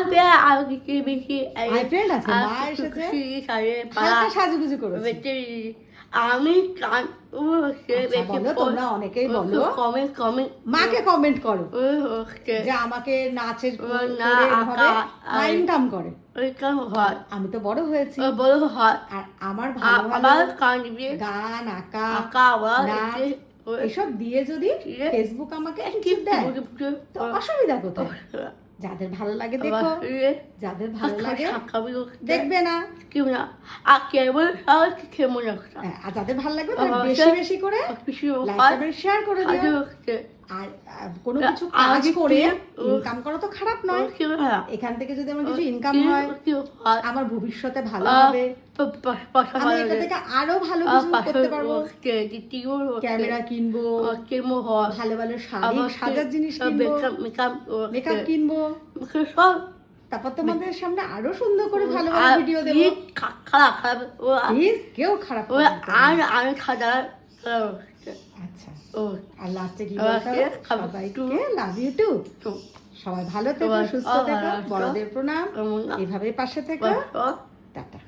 আসবে আর বেশি বেশি আইফ্রেন্ড আছে, মা এসেছে, হালকা সাজুগুজু করেছে। আমি কান আচ্ছা, বলো তোমরা অনেকেই বলো, কমেন্ট কমেন্ট মাকে কমেন্ট করো হচ্ছে যে আমাকে নাচের না, করে এভাবে আঁকা, মা ইনকাম করে। ওইরকম হয় আমি তো বড় হয়েছি, বড় হয় আর আমার ভালো ভালো আবার কান দিয়ে গান, আঁকা, আঁকা আবার নাচ এসব দিয়ে যদি দিয়ে ফেসবুক আমাকে টিপ দেয় তো অসুবিধা কোথায়? যাদের ভালো লাগে দেখো, যাদের ভালো লাগে দেখবে না, কেউ না আর কেমন কেমন একটা আর যাদের ভালো লাগবে তারা বেশি বেশি করে লাইক শেয়ার করে দিও। আর কোনো কিছু কাজ করে ইনকাম করা তো খারাপ নয়, এখান থেকে যদি আমার কিছু ইনকাম হয় আমার ভবিষ্যতে ভালো হবে, আমি এটা থেকে আরো ভালো কিছু করতে পারবো, ক্যামেরা কিনবো, ভালো ভালো শাড়ি সাজার জিনিস কিনবো, মেকআপ কিনবো, তারপর তোমাদের সামনে আরো সুন্দর করে ভালো ভালো ভিডিও দেবো। প্লিজ কেউ খারাপ আচ্ছা, আর লাস্টে কি বলতে হবে? সবাইকে লাভ ইউ টু। সবাই ভালো থেকো, সুস্থ থেকো, বড়দের প্রণাম, এভাবে পাশে থেকো, টাটা।